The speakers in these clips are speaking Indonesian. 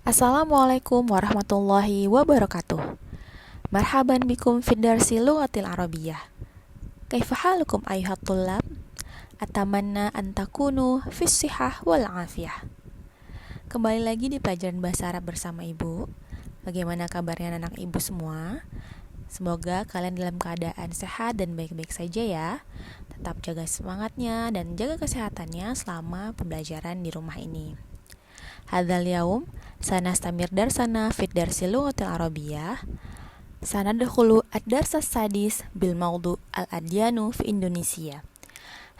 Assalamualaikum warahmatullahi wabarakatuh. Marhaban bikum fid darsi lughatil arabiyyah. Kaifa halukum ayyuhat tullab? Atamanna an takunu fis sihah wal afiyah. Kembali lagi di pelajaran bahasa Arab bersama Ibu. Bagaimana kabarnya anak Ibu semua? Semoga kalian dalam keadaan sehat dan baik-baik saja ya. Tetap jaga semangatnya dan jaga kesehatannya selama pembelajaran di rumah ini. Hadzal yaum sanastamir darsana fid darsi lughatil arabiyyah. Sanadkhulu ad-darsa sadis bil mawdu' al-adyanu fi Indonesia.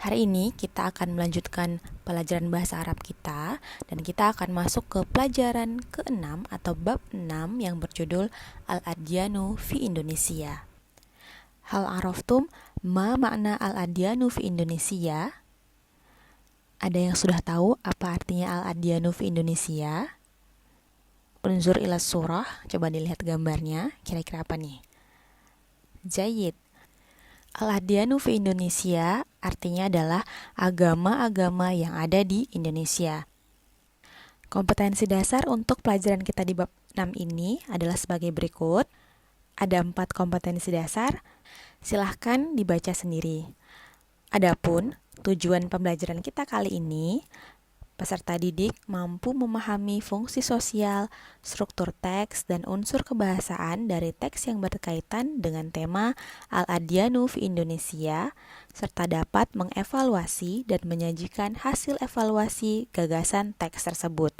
Hari ini kita akan melanjutkan pelajaran bahasa Arab kita dan kita akan masuk ke pelajaran ke-6 atau bab 6 yang berjudul Al-Adyanu fi Indonesia. Hal araftum ma makna al-adyanu fi Indonesia? Ada yang sudah tahu apa artinya al-adyanu fi Indonesia? Unzur ila surah, coba dilihat gambarnya, kira-kira apa nih? Jayyid. Al-adyanu fi Indonesia artinya adalah agama-agama yang ada di Indonesia. Kompetensi dasar untuk pelajaran kita di bab 6 ini adalah sebagai berikut. Ada 4 kompetensi dasar, silahkan dibaca sendiri. Adapun tujuan pembelajaran kita kali ini, peserta didik mampu memahami fungsi sosial, struktur teks, dan unsur kebahasaan dari teks yang berkaitan dengan tema Al-Adyanu fi Indonesia, serta dapat mengevaluasi dan menyajikan hasil evaluasi gagasan teks tersebut.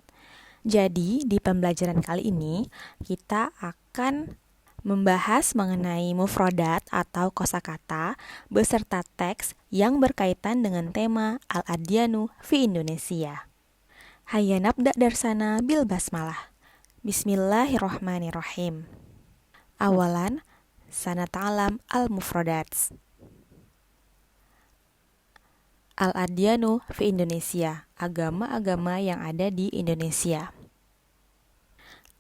Jadi, di pembelajaran kali ini, kita akan membahas mengenai mufradat atau kosakata beserta teks yang berkaitan dengan tema Al-Adyanu fi Indonesia. Hayya nabda darsana bil basmalah. Bismillahirrahmanirrahim. Awalan, sanata'alam al-mufradat. Al-Adyanu fi Indonesia, agama-agama yang ada di Indonesia.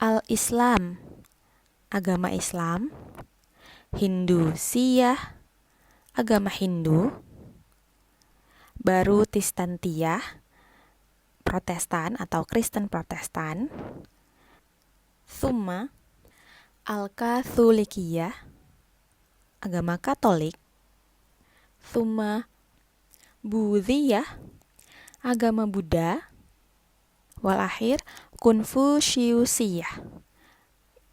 Al-Islam, agama Islam. Hindusiyah, agama Hindu. Barutistantiyah, Protestan atau Kristen Protestan. Thumma Al-Katholikiyah, agama Katolik. Thumma Buddhiyah, agama Buddha. Wal akhir Konfusiusiyah,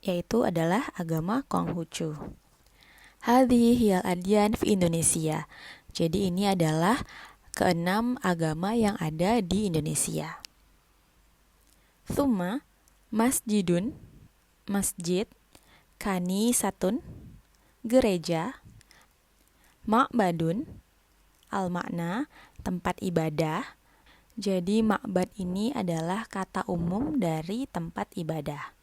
yaitu adalah agama Konghucu. Hadhihi hiyal adyan fi Indonesia. Jadi ini adalah ke-6 agama yang ada di Indonesia. Thumma masjidun, masjid. Kanisatun, gereja. Ma'badun, al-makna tempat ibadah. Jadi ma'bad ini adalah kata umum dari tempat ibadah.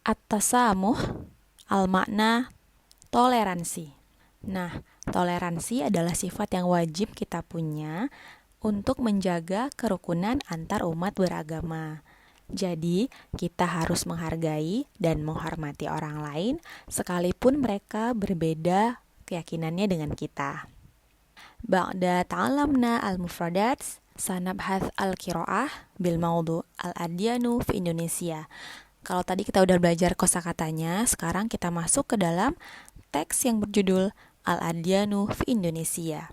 At-tasamuh, al-makna toleransi. Nah, toleransi adalah sifat yang wajib kita punya untuk menjaga kerukunan antar umat beragama. Jadi, kita harus menghargai dan menghormati orang lain sekalipun mereka berbeda keyakinannya dengan kita. Ba'da ta'alamna al-mufradat, sanabhath al-qiraah bil mawdu' al-adyanu fi Indonesia. Kalau tadi kita udah belajar kosakatanya, sekarang kita masuk ke dalam teks yang berjudul Al-Adyanu fi Indonesia.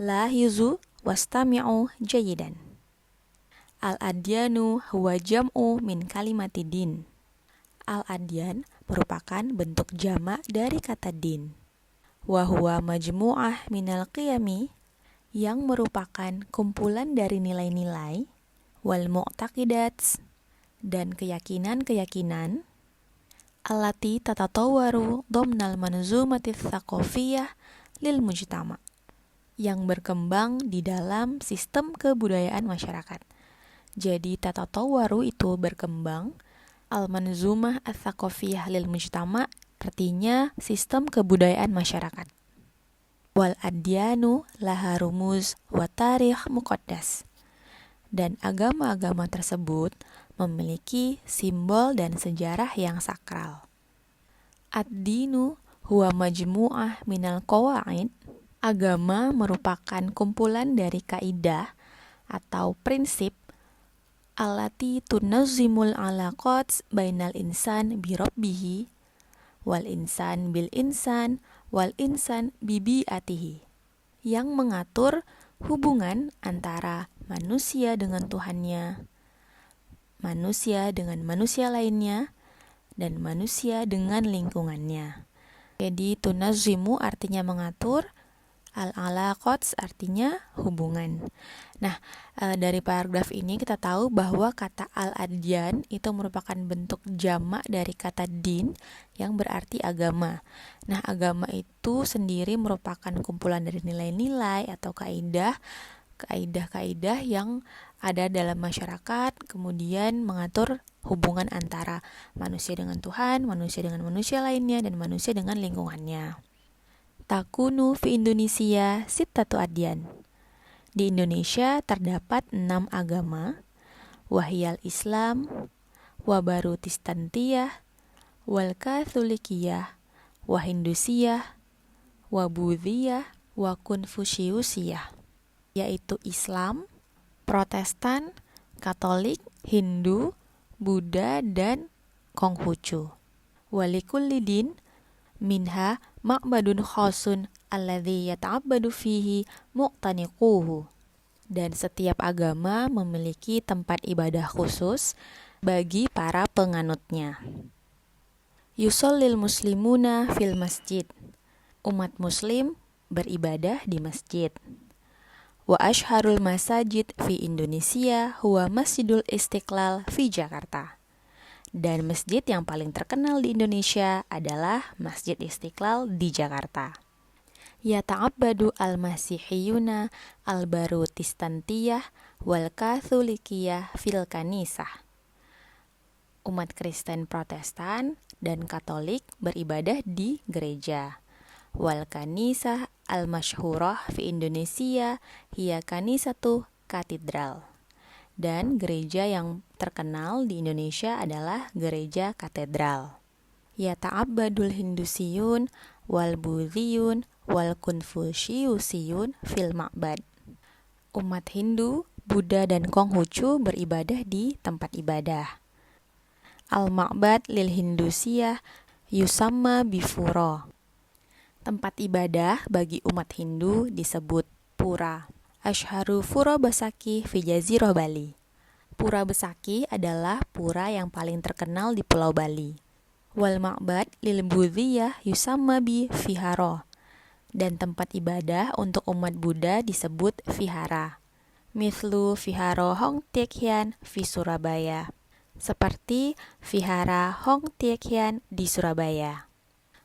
Lahizu wastami'u jayidan. Al-Adyanu huwa jam'u min kalimati din. Al-Adyan merupakan bentuk jamak dari kata din. Wa huwa majmu'ah minal qiyami, yang merupakan kumpulan dari nilai-nilai, wal mu'taqidats, dan keyakinan-keyakinan, allati tatatawaru domnal manzumatis tsaqafiyah lil mujtama, yang berkembang di dalam sistem kebudayaan masyarakat. Jadi tatatawaru itu berkembang, al-manzumah ats-tsaqafiyah lil mujtama artinya sistem kebudayaan masyarakat. Wal adyanu laha rumuz wa tarikh muqaddas. Dan agama-agama tersebut memiliki simbol dan sejarah yang sakral. Ad-dinu huwa majmu'ah minal qawaid. Agama merupakan kumpulan dari kaidah atau prinsip allati tunazzimul alaqat bainal insan bi rabbih wal insan bil insan wal insan bibi'atihi, yang mengatur hubungan antara manusia dengan Tuhannya, manusia dengan manusia lainnya, dan manusia dengan lingkungannya. Jadi tunazzimu artinya mengatur, al-alaqat artinya hubungan. Nah, dari paragraf ini kita tahu bahwa kata al-adyan itu merupakan bentuk jamak dari kata din yang berarti agama. Nah, agama itu sendiri merupakan kumpulan dari nilai-nilai atau kaidah-kaidah yang ada dalam masyarakat, kemudian mengatur hubungan antara manusia dengan Tuhan, manusia dengan manusia lainnya, dan manusia dengan lingkungannya. Takunu fi Indonesia sittatu adyan. Di Indonesia terdapat 6 agama, wahiyal Islam, wabarutistantiyah, wal katholikiyah, wahindusiyah, wabudhiyah, wa konfusiusiyah, yaitu Islam, Protestan, Katolik, Hindu, Buddha, dan Konghucu. Walikulli din minha ma'badun khosun alladhi yata'abbadu fihi muqtaniquhu. Dan setiap agama memiliki tempat ibadah khusus bagi para penganutnya. Yusallil muslimuna fil masjid. Umat muslim beribadah di masjid. Wa ashharul masajid fi Indonesia huwa Masjidul Istiqlal fi Jakarta. Dan masjid yang paling terkenal di Indonesia adalah Masjid Istiqlal di Jakarta. Yata'abbadu al-masihiyuna al-barutistantiyah wal katholikiyah fil kanisah. Umat Kristen Protestan dan Katolik beribadah di gereja. Wal kanisah al-masyhurah fi Indonesia hiya kanisatu katedral. Dan gereja yang terkenal di Indonesia adalah gereja katedral. Yata'abbadul hindusiyun wal budhiyun wal konfusiusiyun fil ma'bad. Umat Hindu, Buddha, dan Konghucu beribadah di tempat ibadah. Al-ma'bad lil hindusiyah yusamma bifuro. Tempat ibadah bagi umat Hindu disebut pura. Ashharu Pura Besaki fi Jazirah Bali. Pura Besaki adalah pura yang paling terkenal di Pulau Bali. Wal ma'bad lil budhiyah yusamma bi vihara. Dan tempat ibadah untuk umat Buddha disebut vihara. Mithlu vihara Hong Teik Hyen fi Surabaya. Seperti vihara Hong Teik Hyen di Surabaya.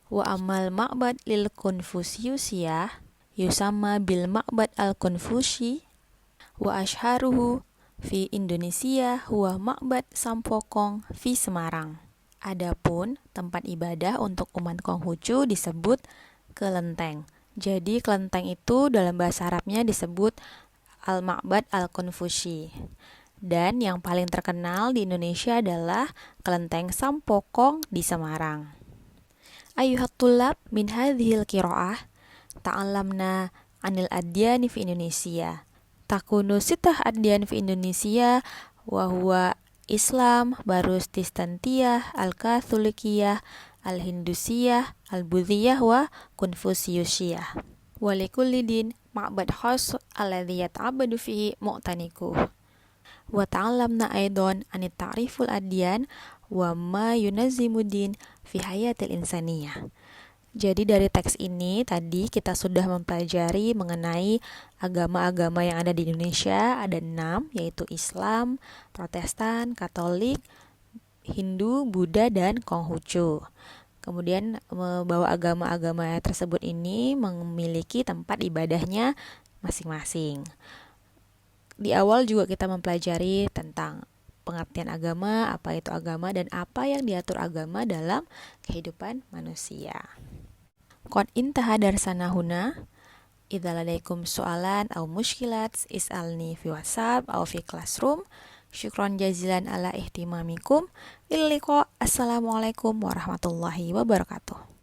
Wa amal ma'bad lil Konfusiusiyah yusamma bil ma'bad al-Konfusi wa ashharuhu fi Indonesia huwa ma'bad Sampokong fi Semarang. Adapun tempat ibadah untuk umat Konghucu disebut kelenteng. Jadi kelenteng itu dalam bahasa Arabnya disebut al-ma'bad al-Konfusi. Dan yang paling terkenal di Indonesia adalah kelenteng Sampokong di Semarang. Ayuhat tulab min hadhil qiraah ta'allamna anil adyani fi Indonesia. Takunu sitah adyan fi Indonesia wa huwa Islam, Barutistantiyah, Al-Katholikiyah, Al-Hindusiyah, Al-Budhiyah, wa Konfusiusiyah. Wa likulli din ma'bad khas alladhi yata'abbadu fihi mu'taniku. Wa ta'allamna aidon anit ta'riful adyan wa ma yunazzimuddin fi hayatil insaniyah. Jadi dari teks ini tadi kita sudah mempelajari mengenai agama-agama yang ada di Indonesia. Ada 6, yaitu Islam, Protestan, Katolik, Hindu, Buddha, dan Konghucu. Kemudian bahwa agama-agama tersebut ini memiliki tempat ibadahnya masing-masing. Di awal juga kita mempelajari tentang pengertian agama, apa itu agama, dan apa yang diatur agama dalam kehidupan manusia. Qad intaha darsana huna. Idza ladaikum soalan aw mushkilat is'alni fi WhatsApp aw fi Classroom. Syukron jazilan ala ihtimamikum. Assalamualaikum warahmatullahi wabarakatuh.